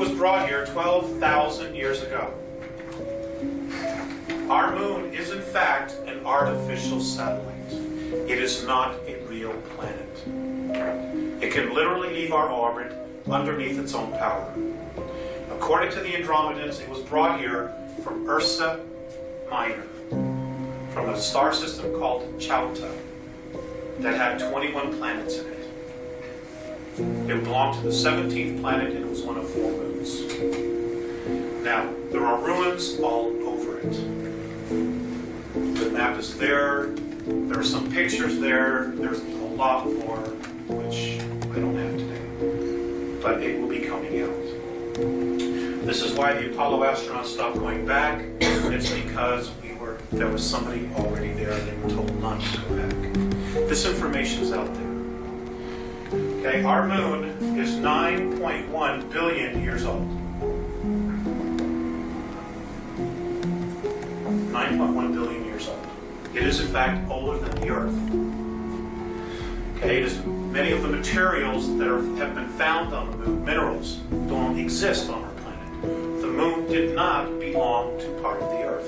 was brought here 12,000 years ago. Our moon is in fact an artificial satellite. It is not a real planet. It can literally leave our orbit underneath its own power. According to the Andromedans, it was brought here from Ursa Minor, from a star system called Chauta that had 21 planets in it. It belonged to the 17th planet and it was one of 4 moons. Now, there are ruins all over it. The map is there. There are some pictures there. There's a lot more, which I don't have today. But it will be coming out. This is why the Apollo astronauts stopped going back. It's because there was somebody already there and they were told not to go back. This information is out there. Okay, our moon is 9.1 billion years old. 9.1 billion years old. It is in fact older than the Earth. Okay, it is many of the materials that have been found on the moon, minerals, don't exist on our planet. The moon did not belong to part of the Earth.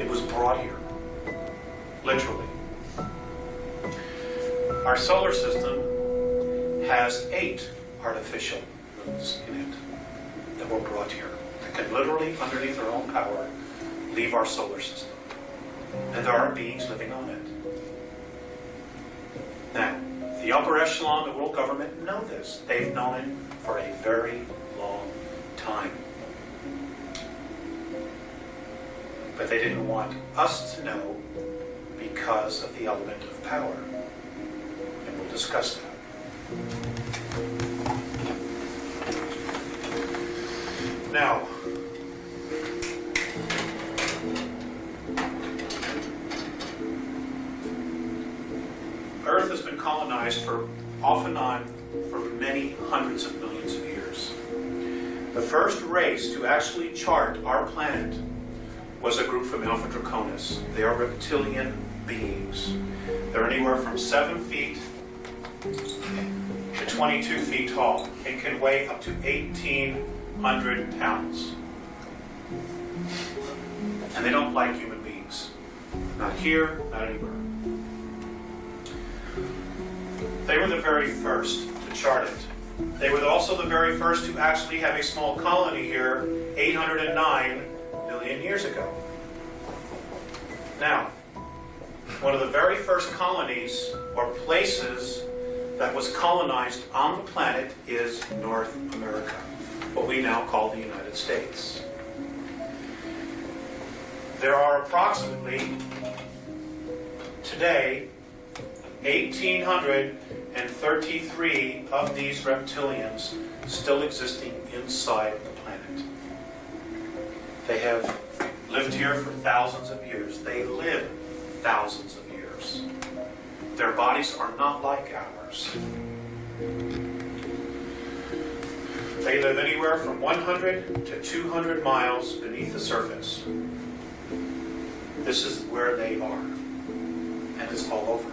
It was brought here, literally. Our solar system has 8 artificial moons in it that were brought here, that can literally, underneath their own power, leave our solar system. And there are beings living on it. Now, the upper echelon of the world government know this. They've known it for a very long time. But they didn't want us to know because of the element of power. And we'll discuss that. Now, Earth has been colonized off and on for many hundreds of millions of years. The first race to actually chart our planet was a group from Alpha Draconis. They are reptilian beings. They're anywhere from 7 feet to 22 feet tall. It can weigh up to 1,800 pounds. And they don't like human beings. Not here, not anywhere. They were the very first to chart it. They were also the very first to actually have a small colony here 809 million years ago. Now, one of the very first colonies or places that was colonized on the planet is North America, what we now call the United States. There are approximately, today, 1,833 of these reptilians still existing inside the planet. They have lived here for thousands of years. They live thousands of years. Their bodies are not like ours. They live anywhere from 100 to 200 miles beneath the surface. This is where they are. And it's all over.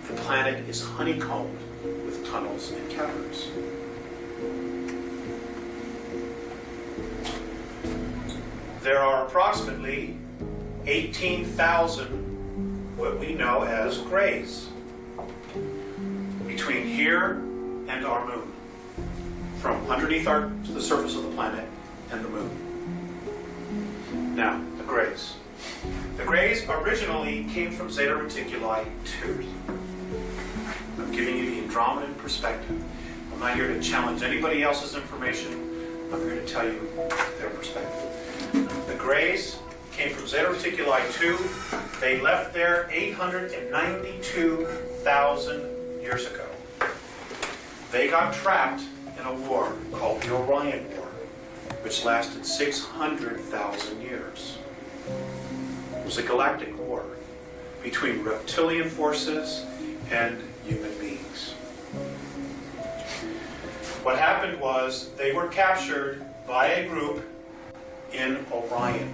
The planet is honeycombed with tunnels and caverns. There are approximately 18,000 what we know as grays between here and our moon, from underneath the surface of the planet and the moon. Now, the grays. The grays originally came from Zeta Reticuli 2. I'm giving you the Andromedan perspective. I'm not here to challenge anybody else's information. I'm here to tell you their perspective. The grays came from Zeta Reticuli 2. They left there 892,000 years ago. They got trapped in a war called the Orion War, which lasted 600,000 years. It was a galactic war between reptilian forces and human beings. What happened was they were captured by a group in Orion,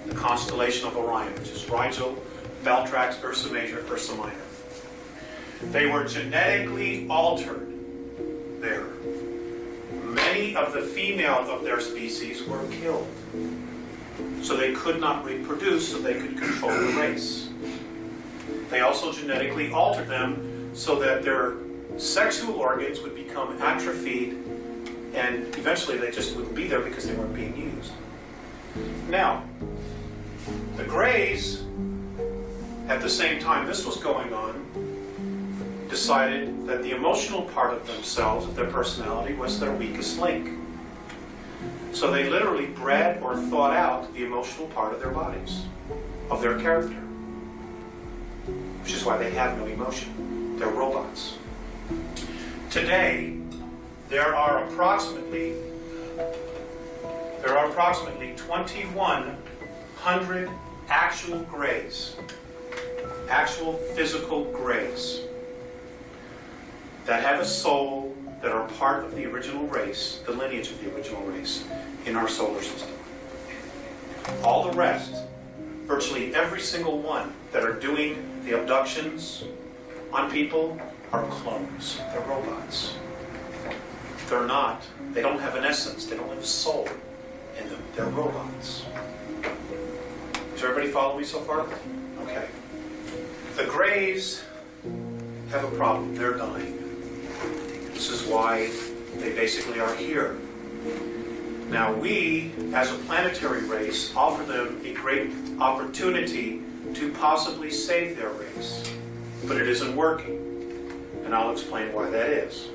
the constellation of Orion, which is Rigel, Beltrax, Ursa Major, Ursa Minor. They were genetically altered there. Many many of the female of their species were killed. So they could not reproduce, so they could control the race. They also genetically altered them so that their sexual organs would become atrophied, and eventually they just wouldn't be there because they weren't being used. Now, the Greys, at the same time this was going on, decided that the emotional part of themselves, of their personality, was their weakest link. So they literally bred or thought out the emotional part of their bodies, of their character. Which is why they have no emotion. They're robots. Today, there are approximately 2,100 actual Greys, actual physical Greys, that have a soul, that are part of the original race, the lineage of the original race, in our solar system. All the rest, virtually every single one that are doing the abductions on people, are clones. They're robots. They're not. They don't have an essence. They don't have a soul in them. They're robots. Does everybody follow me so far? Okay. The Greys have a problem. They're dying. This is why they basically are here. Now we, as a planetary race, offer them a great opportunity to possibly save their race. But it isn't working. And I'll explain why that is.